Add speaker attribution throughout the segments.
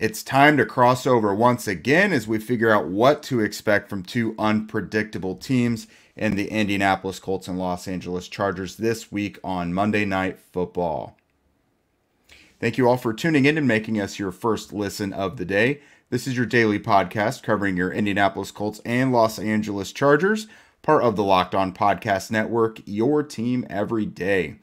Speaker 1: It's time to cross over once again as we figure out what to expect from two unpredictable teams in the Indianapolis Colts and Los Angeles Chargers this week on Monday Night Football. Thank you all for tuning in and making us your first listen of the day. This is your daily podcast covering your Indianapolis Colts and Los Angeles Chargers, part of the Locked On Podcast Network, your team every day.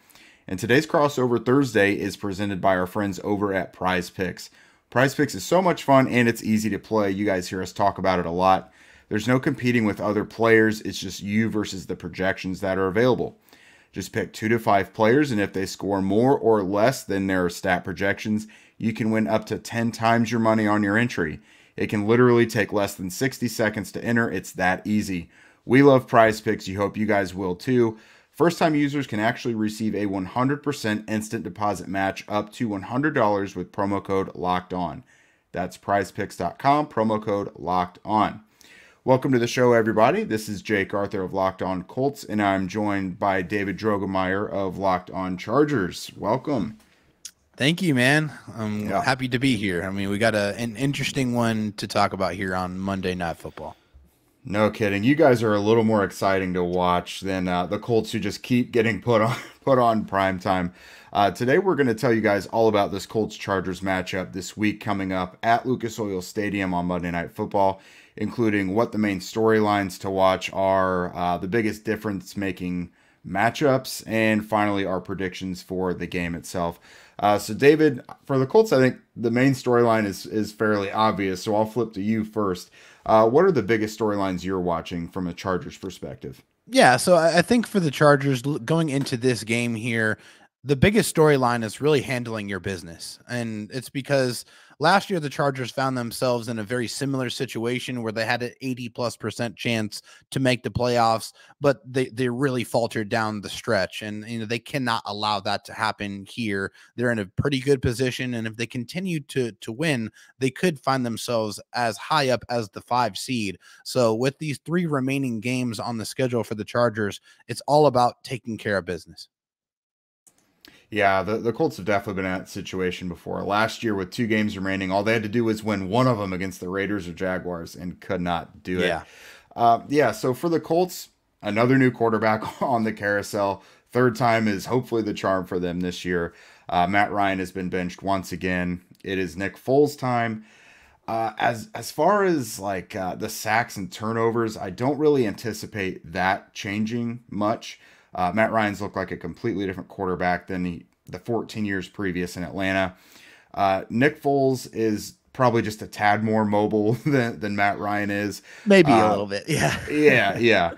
Speaker 1: And today's crossover Thursday is presented by our friends over at PrizePicks. PrizePicks is so much fun and it's easy to play. You guys hear us talk about it a lot. There's no competing with other players. It's just you versus the projections that are available. Just pick 2 to 5 players, and if they score more or less than their stat projections, you can win up to 10 times your money on your entry. It can literally take less than 60 seconds to enter. It's that easy. We love PrizePicks. You hope you guys will too. First-time users can actually receive a 100% instant deposit match up to $100 with promo code LOCKEDON. That's prizepicks.com, promo code LOCKEDON. Welcome to the show, everybody. This is Jake Arthur of Locked On Colts, and I'm joined by David Droegemeier of Locked On Chargers. Welcome.
Speaker 2: Thank you, man. I'm happy to be here. I mean, we got an interesting one to talk about here on Monday Night Football.
Speaker 1: No kidding. You guys are a little more exciting to watch than the Colts, who just keep getting put on prime time. Today, we're going to tell you guys all about this Colts-Chargers matchup this week coming up at Lucas Oil Stadium on Monday Night Football, including what the main storylines to watch are, the biggest difference-making matchups, and finally our predictions for the game itself. So, David, for the Colts, I think the main storyline is fairly obvious, so I'll flip to you first. What are the biggest storylines you're watching from a Chargers perspective?
Speaker 2: Yeah, so I think for the Chargers going into this game here, the biggest storyline is really handling your business. And it's because last year the Chargers found themselves in a very similar situation where they had an 80+% chance to make the playoffs, but they really faltered down the stretch. And they cannot allow that to happen here. They're in a pretty good position, and if they continue to win, they could find themselves as high up as the 5 seed. So with these 3 remaining games on the schedule for the Chargers, it's all about taking care of business.
Speaker 1: Yeah, the Colts have definitely been in that situation before. Last year, with 2 games remaining, all they had to do was win one of them against the Raiders or Jaguars and could not do it. So for the Colts, another new quarterback on the carousel. 3rd time is hopefully the charm for them this year. Matt Ryan has been benched once again. It is Nick Foles time. As far as the sacks and turnovers, I don't really anticipate that changing much. Matt Ryan's looked like a completely different quarterback than the 14 years previous in Atlanta. Nick Foles is probably just a tad more mobile than Matt Ryan is.
Speaker 2: Maybe a little bit, yeah.
Speaker 1: Yeah.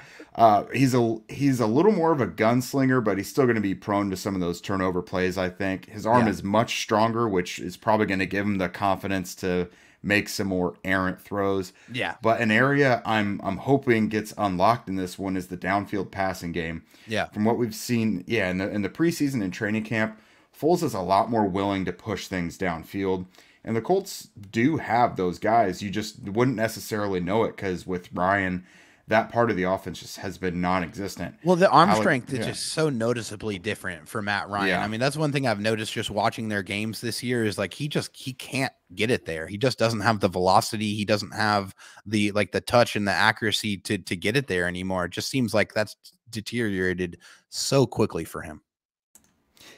Speaker 1: He's a little more of a gunslinger, but he's still going to be prone to some of those turnover plays, I think. His arm is much stronger, which is probably going to give him the confidence to make some more errant throws.
Speaker 2: Yeah.
Speaker 1: But an area I'm hoping gets unlocked in this one is the downfield passing game.
Speaker 2: Yeah.
Speaker 1: From what we've seen, in the preseason and training camp, Foles is a lot more willing to push things downfield. And the Colts do have those guys. You just wouldn't necessarily know it because with Ryan, that part of the offense just has been non-existent.
Speaker 2: Well, the arm strength is just so noticeably different for Matt Ryan.
Speaker 1: Yeah.
Speaker 2: I mean, that's one thing I've noticed just watching their games this year is he can't get it there. He just doesn't have the velocity. He doesn't have the touch and the accuracy to get it there anymore. It just seems like that's deteriorated so quickly for him.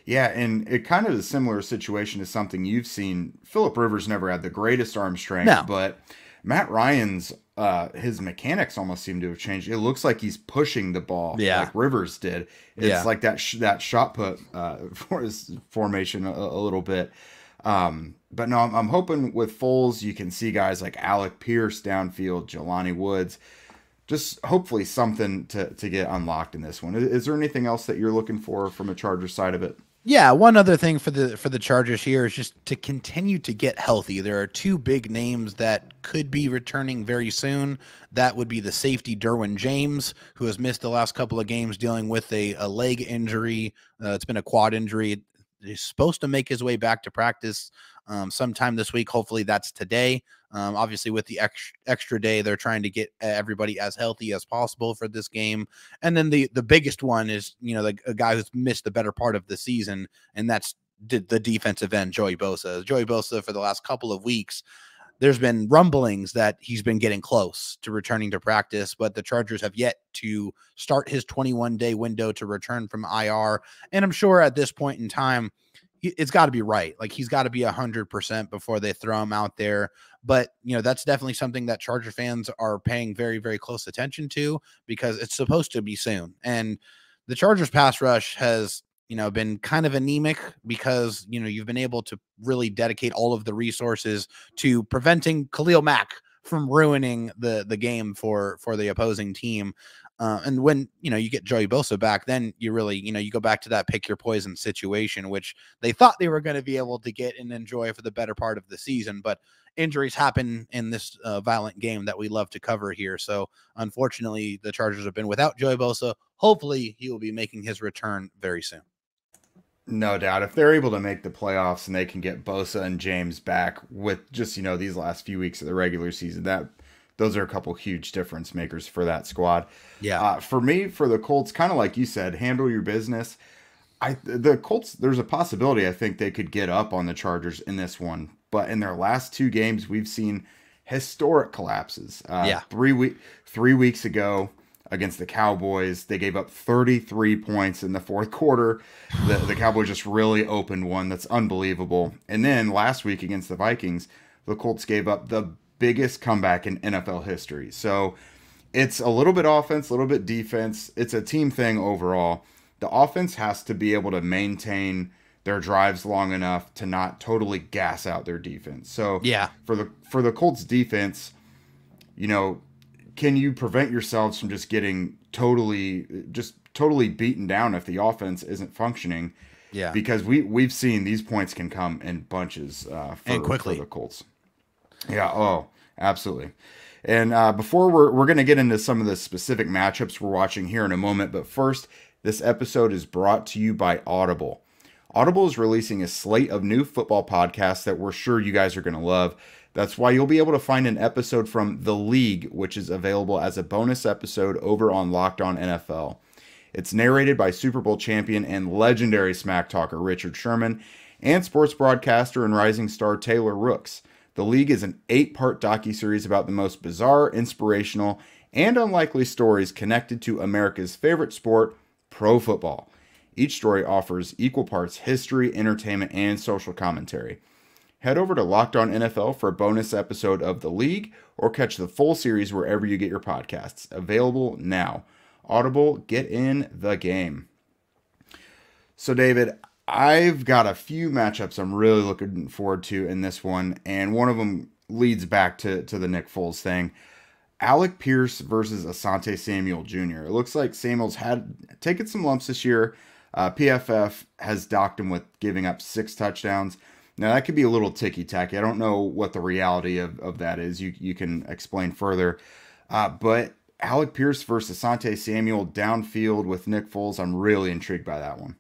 Speaker 1: Yeah, and it kind of is a similar situation to something you've seen. Phillip Rivers never had the greatest arm strength, but Matt Ryan's his mechanics almost seem to have changed. It looks like he's pushing the ball like Rivers did. It's like that shot put for his formation a little bit. But no, I'm hoping with Foles you can see guys like Alec Pierce downfield, Jelani Woods. Just hopefully something to get unlocked in this one. Is there anything else that you're looking for from a Chargers side of it?
Speaker 2: Yeah, one other thing for the Chargers here is just to continue to get healthy. There are 2 big names that could be returning very soon. That would be the safety Derwin James, who has missed the last couple of games dealing with a leg injury. It's been a quad injury. He's supposed to make his way back to practice sometime this week. Hopefully that's today. Obviously, with the extra day, they're trying to get everybody as healthy as possible for this game. And then the biggest one is, a guy who's missed the better part of the season, and that's the defensive end, Joey Bosa. Joey Bosa, for the last couple of weeks, there's been rumblings that he's been getting close to returning to practice, but the Chargers have yet to start his 21-day window to return from IR. And I'm sure at this point in time, it's got to be right. Like, he's got to be 100% before they throw him out there. But, that's definitely something that Charger fans are paying very, very close attention to, because it's supposed to be soon. And the Chargers pass rush has, been kind of anemic, because, you've been able to really dedicate all of the resources to preventing Khalil Mack from ruining the game for the opposing team. And when, you get Joey Bosa back, then you really, you go back to that pick your poison situation, which they thought they were going to be able to get and enjoy for the better part of the season. But injuries happen in this violent game that we love to cover here. So unfortunately, the Chargers have been without Joey Bosa. Hopefully he will be making his return very soon.
Speaker 1: No doubt. If they're able to make the playoffs and they can get Bosa and James back with just, these last few weeks of the regular season, those are a couple huge difference makers for that squad.
Speaker 2: Yeah.
Speaker 1: For me, for the Colts, kind of like you said, handle your business. The Colts, there's a possibility I think they could get up on the Chargers in this one. But in their last two games, we've seen historic collapses. 3 weeks ago, against the Cowboys, they gave up 33 points in the fourth quarter. The Cowboys just really opened one that's unbelievable. And then last week against the Vikings, the Colts gave up the biggest comeback in NFL history. So it's a little bit offense, a little bit defense. It's a team thing overall. The offense has to be able to maintain their drives long enough to not totally gas out their defense. So
Speaker 2: yeah,
Speaker 1: for the Colts defense, can you prevent yourselves from just getting totally beaten down if the offense isn't functioning?
Speaker 2: Yeah,
Speaker 1: because we've seen these points can come in bunches
Speaker 2: and quickly
Speaker 1: for the Colts. Yeah, oh, absolutely. And before we're going to get into some of the specific matchups we're watching here in a moment, but first, this episode is brought to you by Audible. Audible is releasing a slate of new football podcasts that we're sure you guys are going to love. That's why you'll be able to find an episode from The League, which is available as a bonus episode over on Locked On NFL. It's narrated by Super Bowl champion and legendary smack talker Richard Sherman and sports broadcaster and rising star Taylor Rooks. The League is an 8-part docuseries about the most bizarre, inspirational, and unlikely stories connected to America's favorite sport, pro football. Each story offers equal parts history, entertainment, and social commentary. Head over to Locked On NFL for a bonus episode of The League, or catch the full series wherever you get your podcasts. Available now. Audible, get in the game. So, David, I've got a few matchups I'm really looking forward to in this one, and one of them leads back to the Nick Foles thing. Alec Pierce versus Asante Samuel Jr. It looks like Samuel's had taken some lumps this year. PFF has docked him with giving up 6 touchdowns. Now, that could be a little ticky-tacky. I don't know what the reality of that is. You can explain further. But Alec Pierce versus Asante Samuel downfield with Nick Foles, I'm really intrigued by that one.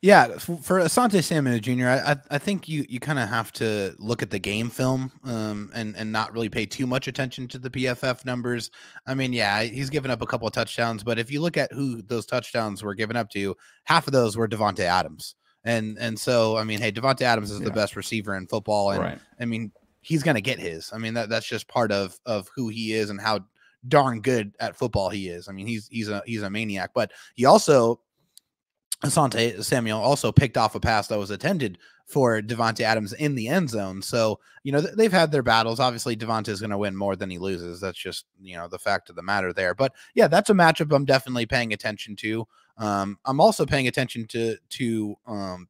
Speaker 2: Yeah, for Asante Samuel Jr., I think you kind of have to look at the game film and not really pay too much attention to the PFF numbers. I mean, yeah, he's given up a couple of touchdowns, but if you look at who those touchdowns were given up to, half of those were Devontae Adams. And so, I mean, hey, Devontae Adams is the best receiver in football. And right. I mean, he's going to get his. I mean, that's just part of who he is and how darn good at football he is. I mean, he's a maniac, but he also, Asante Samuel also picked off a pass that was intended for Devontae Adams in the end zone. So, they've had their battles. Obviously, Devontae is going to win more than he loses. That's just, the fact of the matter there. But yeah, that's a matchup I'm definitely paying attention to. I'm also paying attention to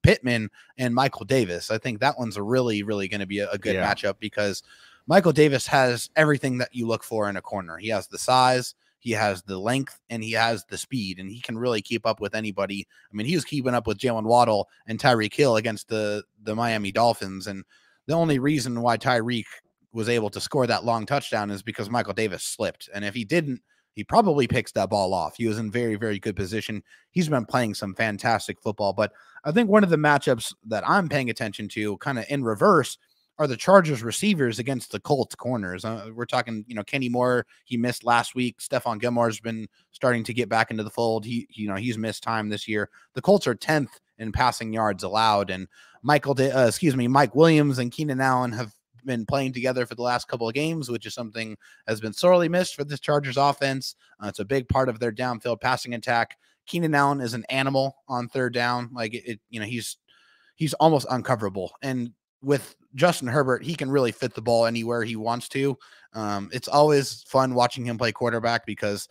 Speaker 2: Pittman and Michael Davis. I think that one's really, really going to be a good matchup, because Michael Davis has everything that you look for in a corner. He has the size, he has the length, and he has the speed, and he can really keep up with anybody. I mean, he was keeping up with Jalen Waddle and Tyreek Hill against the Miami Dolphins, and the only reason why Tyreek was able to score that long touchdown is because Michael Davis slipped, and if he didn't, he probably picks that ball off. He was in very, very good position. He's been playing some fantastic football, but I think one of the matchups that I'm paying attention to, kind of in reverse, are the Chargers receivers against the Colts corners. We're talking, Kenny Moore, he missed last week. Stephon Gilmore's been starting to get back into the fold. He's missed time this year. The Colts are 10th in passing yards allowed. And Mike Williams and Keenan Allen have been playing together for the last couple of games, which is something has been sorely missed for this Chargers offense. It's a big part of their downfield passing attack. Keenan Allen is an animal on third down. Like he's almost uncoverable. And with Justin Herbert, he can really fit the ball anywhere he wants to. It's always fun watching him play quarterback because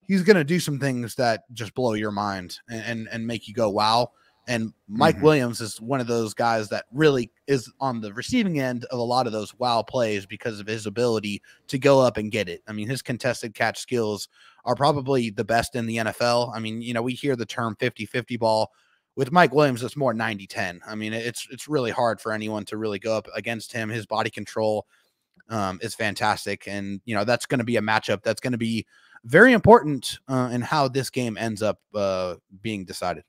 Speaker 2: he's going to do some things that just blow your mind and make you go, wow. And Mike Williams is one of those guys that really is on the receiving end of a lot of those wow plays because of his ability to go up and get it. I mean, his contested catch skills are probably the best in the NFL. I mean, we hear the term 50-50 ball. With Mike Williams, it's more 90-10. I mean, it's really hard for anyone to really go up against him. His body control is fantastic. And, that's going to be a matchup that's going to be very important in how this game ends up being decided.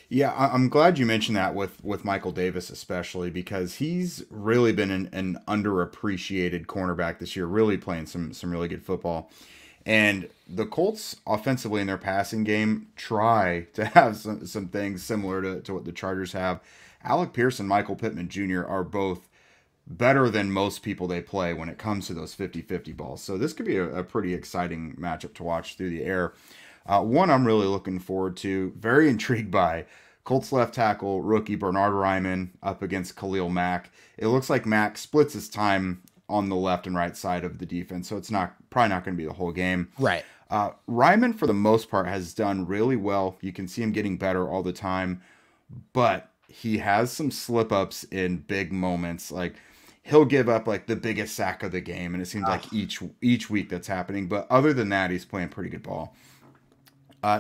Speaker 1: Yeah, I'm glad you mentioned that with Michael Davis, especially because he's really been an underappreciated cornerback this year, really playing some really good football. And the Colts offensively in their passing game try to have some things similar to what the Chargers have. Alec Pierce and Michael Pittman Jr. are both better than most people they play when it comes to those 50-50 balls. So this could be a pretty exciting matchup to watch through the air. One I'm really looking forward to, very intrigued by, Colts left tackle rookie Bernhard Raimann up against Khalil Mack. It looks like Mack splits his time on the left and right side of the defense, so it's probably not going to be the whole game.
Speaker 2: Right.
Speaker 1: Raimann, for the most part, has done really well. You can see him getting better all the time, but he has some slip-ups in big moments. Like, he'll give up like the biggest sack of the game, and it seems like each week that's happening. But other than that, he's playing pretty good ball.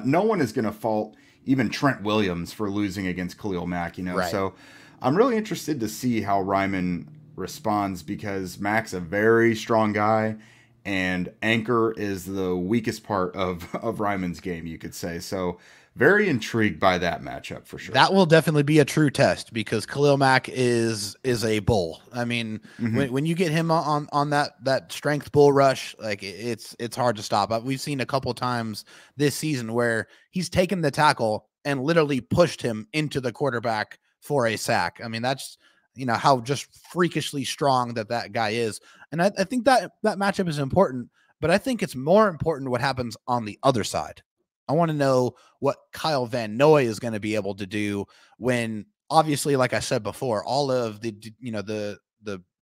Speaker 1: No one is going to fault even Trent Williams for losing against Khalil Mack,
Speaker 2: Right.
Speaker 1: So I'm really interested to see how Raimann responds because Mack's a very strong guy, and anchor is the weakest part of Raimann's game, you could say. So very intrigued by that matchup for sure.
Speaker 2: That will definitely be a true test because Khalil Mack is a bull. I mean, when you get him on that strength bull rush, like it's hard to stop. We've seen a couple times this season where he's taken the tackle and literally pushed him into the quarterback for a sack. I mean, that's how just freakishly strong that guy is. And I think that matchup is important, but I think it's more important what happens on the other side. I want to know what Kyle Van Noy is going to be able to do when, obviously, like I said before, all of the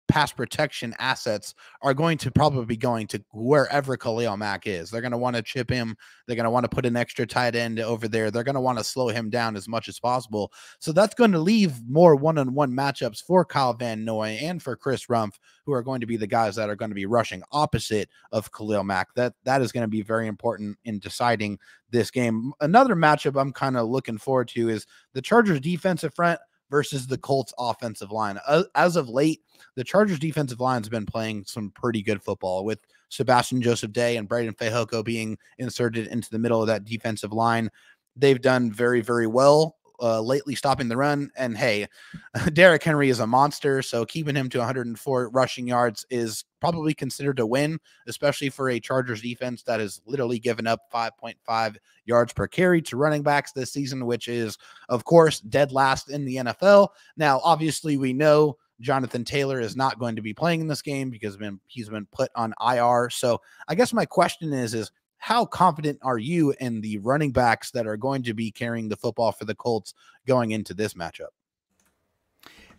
Speaker 2: pass protection assets are going to probably be going to wherever Khalil Mack is. They're going to want to chip him. They're going to want to put an extra tight end over there. They're going to want to slow him down as much as possible. So that's going to leave more one-on-one matchups for Kyle Van Noy and for Chris Rumph, who are going to be the guys that are going to be rushing opposite of Khalil Mack. That is going to be very important in deciding this game. Another matchup I'm kind of looking forward to is the Chargers defensive front versus the Colts offensive line. As of late, the Chargers defensive line has been playing some pretty good football with Sebastian Joseph Day and Braden Fehoko being inserted into the middle of that defensive line. They've done very, very well lately stopping the run. And hey, Derrick Henry is a monster, so keeping him to 104 rushing yards is probably considered a win, especially for a Chargers defense that has literally given up 5.5 yards per carry to running backs this season, which is, of course, dead last in the NFL. Now, obviously, we know Jonathan Taylor is not going to be playing in this game because he's been put on IR. So I guess my question is how confident are you in the running backs that are going to be carrying the football for the Colts going into this matchup?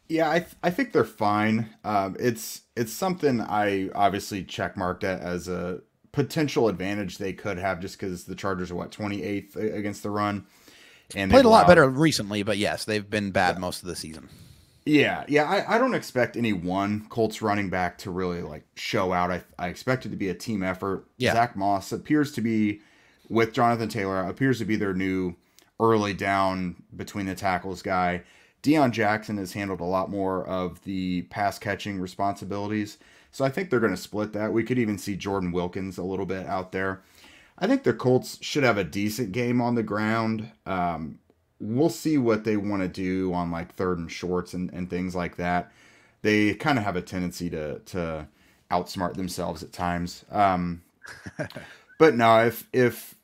Speaker 1: Yeah, I think they're fine. It's something I obviously checkmarked as a potential advantage they could have just because the Chargers are 28th against the run. And
Speaker 2: played a lot better recently, but yes, they've been bad most of the season.
Speaker 1: Yeah. I don't expect any one Colts running back to really show out. I expect it to be a team effort.
Speaker 2: Yeah.
Speaker 1: Zach Moss appears to be, with Jonathan Taylor, appears to be their new early down between the tackles guy. Deion Jackson has handled a lot more of the pass catching responsibilities. So I think they're going to split that. We could even see Jordan Wilkins a little bit out there. I think the Colts should have a decent game on the ground. We'll see what they want to do on third and shorts and things like that. They kind of have a tendency to outsmart themselves at times. But no, if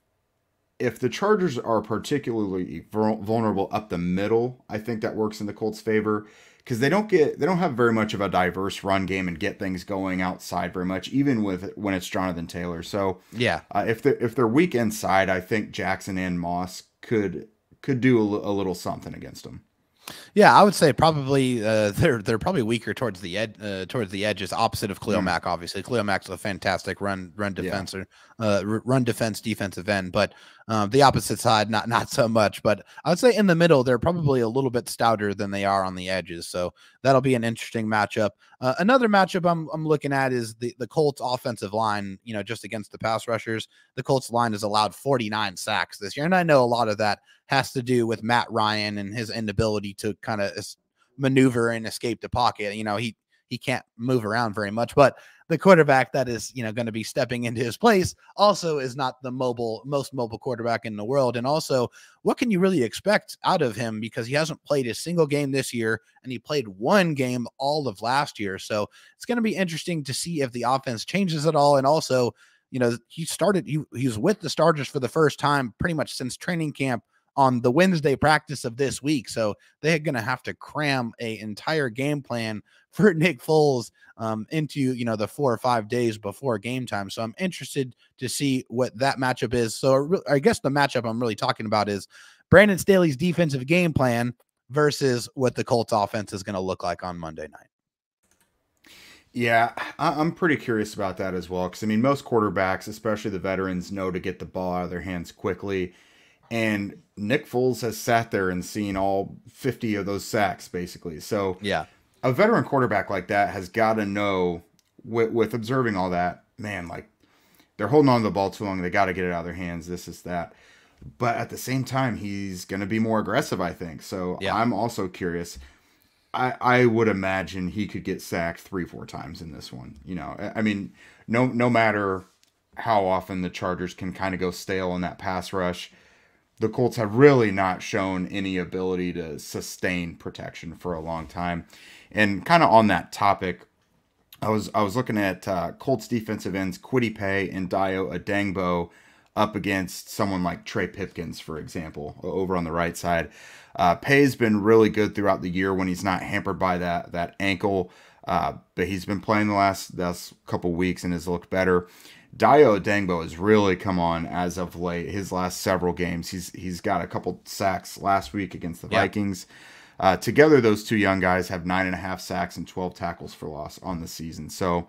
Speaker 1: if the Chargers are particularly vulnerable up the middle, I think that works in the Colts' favor because they don't have very much of a diverse run game and get things going outside very much, even with when it's Jonathan Taylor. So
Speaker 2: Yeah.
Speaker 1: if they're weak inside, I think Jackson and Moss could do a little something against them.
Speaker 2: Yeah, I would say probably they're probably weaker towards the edges, opposite of Khalil Mack. Obviously, Khalil Mack's a fantastic run defense run defense defensive end, but the opposite side not so much. But I would say in the middle they're probably a little bit stouter than they are on the edges, so that'll be an interesting matchup. Another matchup I'm looking at is the Colts offensive line. You know, just against the pass rushers, the Colts line has allowed 49 sacks this year, and I know a lot of that has to do with Matt Ryan and his inability to kind of maneuver and escape the pocket. You know, he can't move around very much, but the quarterback that is, you know, going to be stepping into his place also is not the most mobile quarterback in the world. And also, what can you really expect out of him? Because he hasn't played a single game this year and he played one game all of last year. So it's going to be interesting to see if the offense changes at all. And also, you know, he was with the starters for the first time pretty much since training camp on the Wednesday practice of this week. So they're going to have to cram a entire game plan for Nick Foles into, you know, the 4 or 5 days before game time. So I'm interested to see what that matchup is. So I guess the matchup I'm really talking about is Brandon Staley's defensive game plan versus what the Colts offense is going to look like on Monday night.
Speaker 1: Yeah, I'm pretty curious about that as well. Because, I mean, most quarterbacks, especially the veterans, know to get the ball out of their hands quickly. And Nick Foles has sat there and seen all 50 of those sacks, basically. So
Speaker 2: yeah,
Speaker 1: a veteran quarterback like that has got to know, with observing all that, man, like they're holding on to the ball too long. They got to get it out of their hands. This is that. But at the same time, he's going to be more aggressive, I think. So yeah. I'm also curious. I would imagine he could get sacked 3-4 times in this one. You know, I mean, no matter how often the Chargers can kind of go stale in that pass rush, the Colts have really not shown any ability to sustain protection for a long time. And kind of on that topic, I was looking at Colts defensive ends Kwity Paye and Dio Adengbo up against someone like Trey Pipkins, for example, over on the right side. Paye's been really good throughout the year when he's not hampered by that ankle, but he's been playing the last couple weeks and has looked better. Dio Adengbo has really come on as of late. His last several games, he's got a couple sacks last week against the Vikings. Together, those two young guys have 9.5 sacks and 12 tackles for loss on the season. So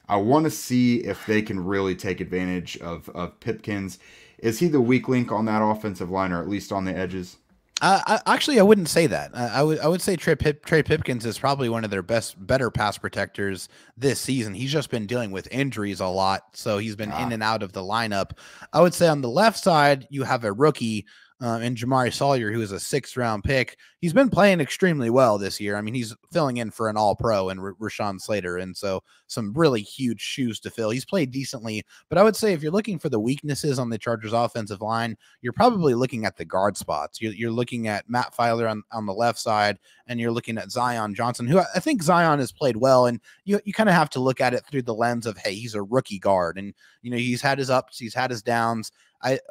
Speaker 1: I want to see if they can really take advantage of Pipkins. Is he the weak link on that offensive line, or at least on the edges?
Speaker 2: Actually, I wouldn't say that. I would say Trey Pipkins is probably one of their better pass protectors this season. He's just been dealing with injuries a lot, so he's been in and out of the lineup. I would say on the left side, you have a rookie in Jamari Sawyer, who is a 6th-round pick. He's been playing extremely well this year. I mean, he's filling in for an all-pro and Rashawn Slater, and so some really huge shoes to fill. He's played decently, but I would say if you're looking for the weaknesses on the Chargers offensive line, you're probably looking at the guard spots. You're looking at Matt Filer on the left side, and you're looking at Zion Johnson, who I think Zion has played well, and you kind of have to look at it through the lens of, hey, he's a rookie guard, and you know he's had his ups, he's had his downs.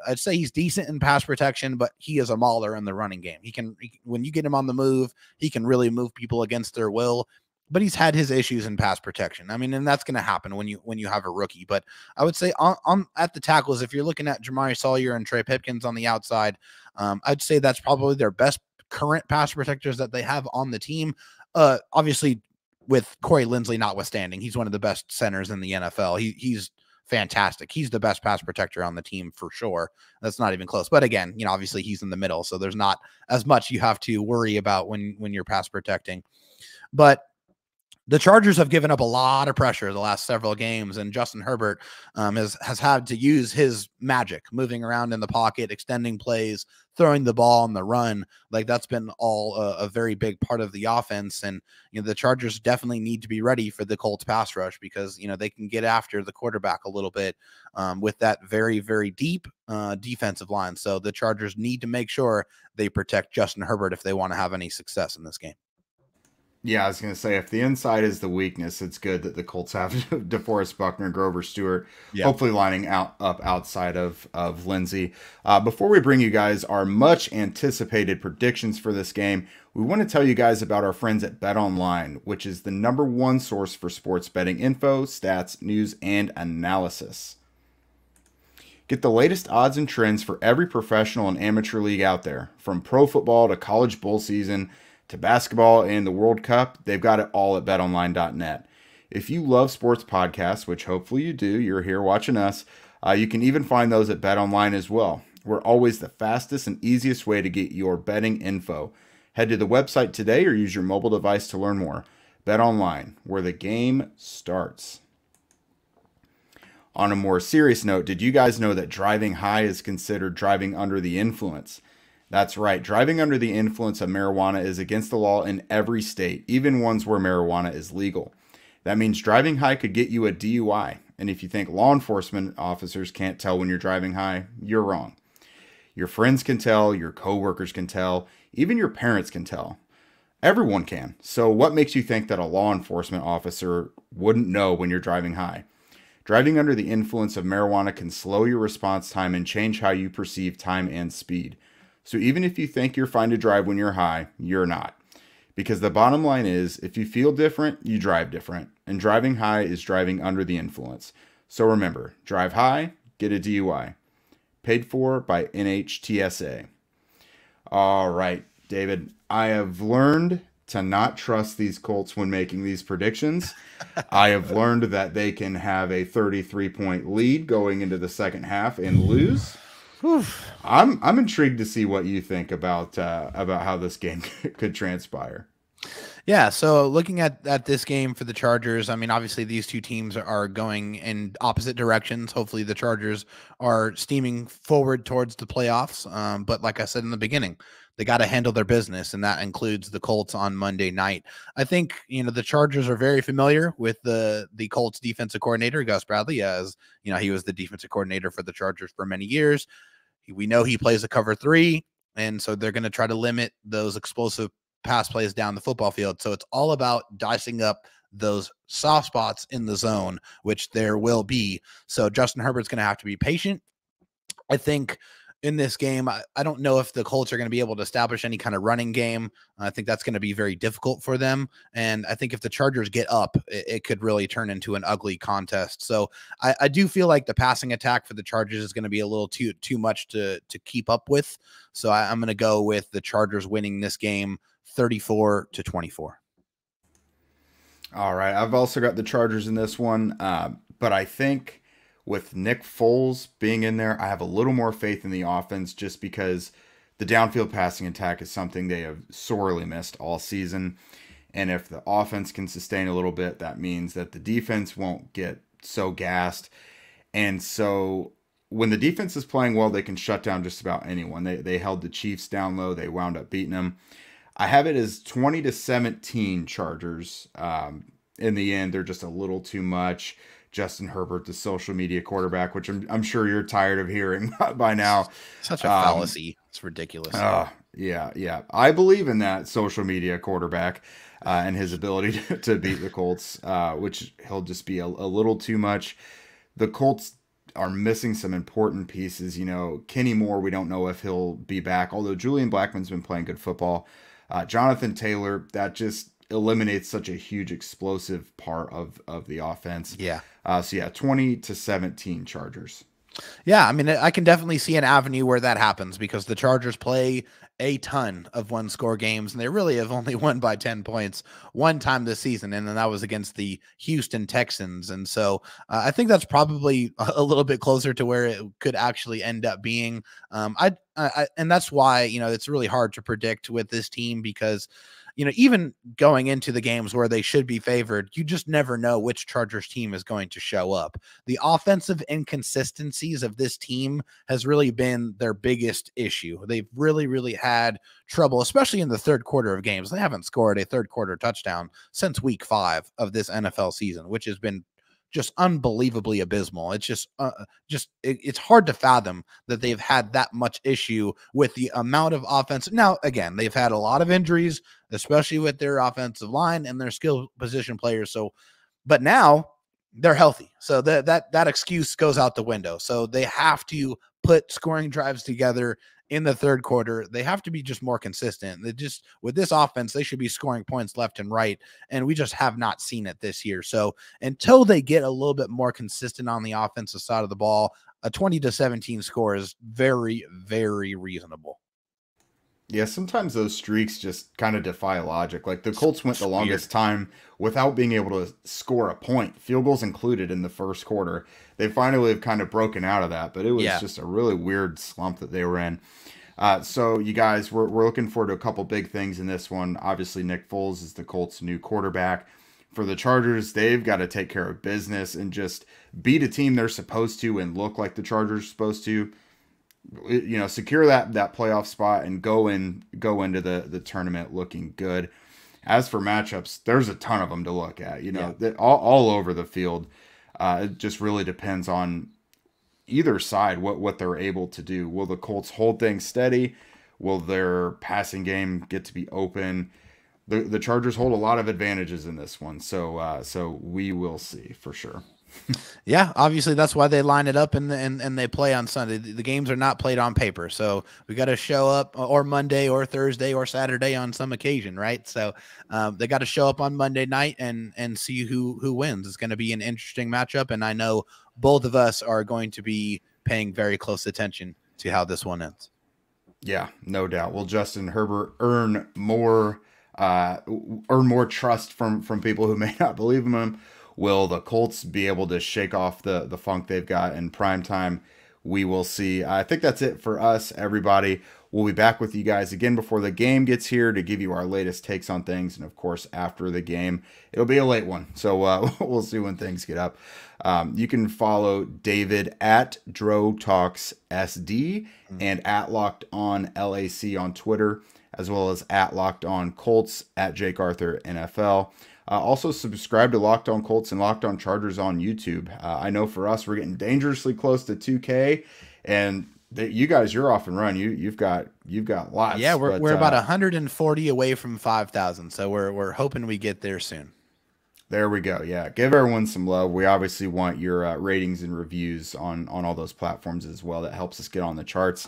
Speaker 2: I'd say he's decent in pass protection, but he is a mauler in the running game. He can when you get him on the move, he can really move people against their will. But he's had his issues in pass protection. I mean, and that's going to happen when you have a rookie. But I would say on at the tackles, if you're looking at Jamari Sawyer and Trey Pipkins on the outside, I'd say that's probably their best current pass protectors that they have on the team. Obviously, with Corey Linsley notwithstanding, he's one of the best centers in the NFL. He's fantastic. He's the best pass protector on the team for sure. That's not even close. But again, you know, obviously he's in the middle, so there's not as much you have to worry about when you're pass protecting. But the Chargers have given up a lot of pressure the last several games, and Justin Herbert has had to use his magic, moving around in the pocket, extending plays, throwing the ball on the run. Like that's been all a very big part of the offense. And you know the Chargers definitely need to be ready for the Colts pass rush because you know they can get after the quarterback a little bit with that very, very deep defensive line. So the Chargers need to make sure they protect Justin Herbert if they want to have any success in this game.
Speaker 1: Yeah, I was going to say, if the inside is the weakness, it's good that the Colts have DeForest Buckner, Grover Stewart,
Speaker 2: Yeah.
Speaker 1: hopefully lining up outside of Lindsey. Before we bring you guys our much anticipated predictions for this game, we want to tell you guys about our friends at BetOnline, which is the #1 source for sports betting info, stats, news, and analysis. Get the latest odds and trends for every professional and amateur league out there, from pro football to college bowl season to basketball and the World Cup. They've got it all at betonline.net. If you love sports podcasts, which hopefully you do, you're here watching us, you can even find those at BetOnline as well. We're always the fastest and easiest way to get your betting info. Head to the website today or use your mobile device to learn more. BetOnline, where the game starts. On a more serious note, did you guys know that driving high is considered driving under the influence? That's right. Driving under the influence of marijuana is against the law in every state, even ones where marijuana is legal. That means driving high could get you a DUI. And if you think law enforcement officers can't tell when you're driving high, you're wrong. Your friends can tell, your coworkers can tell, even your parents can tell. Everyone can. So what makes you think that a law enforcement officer wouldn't know when you're driving high? Driving under the influence of marijuana can slow your response time and change how you perceive time and speed. So even if you think you're fine to drive when you're high, you're not. Because the bottom line is, if you feel different, you drive different. And driving high is driving under the influence. So remember, drive high, get a DUI. Paid for by NHTSA. All right, David, I have learned to not trust these Colts when making these predictions. I have learned that they can have a 33-point lead going into the second half and lose. I'm intrigued to see what you think about how this game could transpire.
Speaker 2: Yeah, so looking at this game for the Chargers, I mean, obviously these two teams are going in opposite directions. Hopefully the Chargers are steaming forward towards the playoffs. But like I said in the beginning, they got to handle their business, and that includes the Colts on Monday night. I think, the Chargers are very familiar with the Colts defensive coordinator, Gus Bradley, as, he was the defensive coordinator for the Chargers for many years. We know he plays a cover 3, and so they're going to try to limit those explosive pass plays down the football field. So it's all about dicing up those soft spots in the zone, which there will be. So Justin Herbert's going to have to be patient. I think in this game, I don't know if the Colts are going to be able to establish any kind of running game. I think that's going to be very difficult for them. And I think if the Chargers get up, it could really turn into an ugly contest. So I do feel like the passing attack for the Chargers is going to be a little too much to keep up with. So I'm going to go with the Chargers winning this game 34-24.
Speaker 1: All right. I've also got the Chargers in this one. But I think with Nick Foles being in there, I have a little more faith in the offense just because the downfield passing attack is something they have sorely missed all season. And if the offense can sustain a little bit, that means that the defense won't get so gassed. And so when the defense is playing well, they can shut down just about anyone. They held the Chiefs down low. They wound up beating them. I have it as 20-17 Chargers. In the end, they're just a little too much. Justin Herbert, the social media quarterback, which I'm sure you're tired of hearing by now.
Speaker 2: Such a fallacy. It's ridiculous.
Speaker 1: Yeah. I believe in that social media quarterback and his ability to beat the Colts, which he'll just be a little too much. The Colts are missing some important pieces. Kenny Moore, we don't know if he'll be back, although Julian Blackmon's been playing good football. Jonathan Taylor, that just eliminates such a huge explosive part of the offense.
Speaker 2: Yeah.
Speaker 1: 20-17 Chargers.
Speaker 2: Yeah, I mean, I can definitely see an avenue where that happens because the Chargers play a ton of one-score games, and they really have only won by 10 points one time this season, and then that was against the Houston Texans. And so I think that's probably a little bit closer to where it could actually end up being. And that's why, it's really hard to predict with this team because even going into the games where they should be favored, you just never know which Chargers team is going to show up. The offensive inconsistencies of this team has really been their biggest issue. They've really, really had trouble, especially in the third quarter of games. They haven't scored a third quarter touchdown since week 5 of this NFL season, which has been just unbelievably abysmal. It's it's hard to fathom that they've had that much issue with the amount of offense. Now, again, they've had a lot of injuries, especially with their offensive line and their skill position players. So, but now they're healthy. So that excuse goes out the window. So they have to put scoring drives together in the third quarter. They have to be just more consistent. They just, with this offense, they should be scoring points left and right. And we just have not seen it this year. So until they get a little bit more consistent on the offensive side of the ball, a 20-17 score is very, very reasonable.
Speaker 1: Yeah, sometimes those streaks just kind of defy logic. Like the Colts went the longest time without being able to score a point, field goals included in the first quarter. They finally have kind of broken out of that, but it was just a really weird slump that they were in. So you guys, we're looking forward to a couple big things in this one. Obviously, Nick Foles is the Colts' new quarterback. For the Chargers, they've got to take care of business and just beat a team they're supposed to and look like the Chargers are supposed to. You know, secure that playoff spot and go into the tournament looking good. As for matchups, there's a ton of them to look at. You know, all over the field. It just really depends on either side what they're able to do. Will the Colts hold things steady? Will their passing game get to be open? The Chargers hold a lot of advantages in this one, so we will see for sure.
Speaker 2: Yeah, obviously that's why they line it up and they play on Sunday. The games are not played on paper, so we got to show up or Monday or Thursday or Saturday on some occasion, right? So they got to show up on Monday night and see who wins. It's going to be an interesting matchup, and I know both of us are going to be paying very close attention to how this one ends.
Speaker 1: Yeah, no doubt. Will Justin Herbert earn more trust from people who may not believe in him? Will the Colts be able to shake off the funk they've got in prime time? We will see. I think that's it for us, everybody. We'll be back with you guys again before the game gets here to give you our latest takes on things. And, of course, after the game, it'll be a late one. So we'll see when things get up. You can follow David at DroTalksSD and at Locked On LAC on Twitter, as well as at Locked On Colts at Jake Arthur NFL. Also, subscribe to Locked On Colts and Locked On Chargers on YouTube. I know for us, we're getting dangerously close to 2K, and you guys, you're off and run. You've got lots.
Speaker 2: Yeah, we're about 140 away from 5,000, so we're hoping we get there soon.
Speaker 1: There we go. Yeah, give everyone some love. We obviously want your ratings and reviews on all those platforms as well. That helps us get on the charts.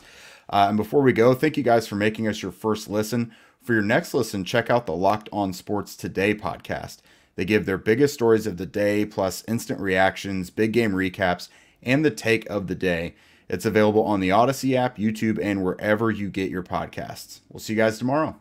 Speaker 1: And before we go, thank you guys for making us your first listen. For your next listen, check out the Locked On Sports Today podcast. They give their biggest stories of the day, plus instant reactions, big game recaps, and the take of the day. It's available on the Odyssey app, YouTube, and wherever you get your podcasts. We'll see you guys tomorrow.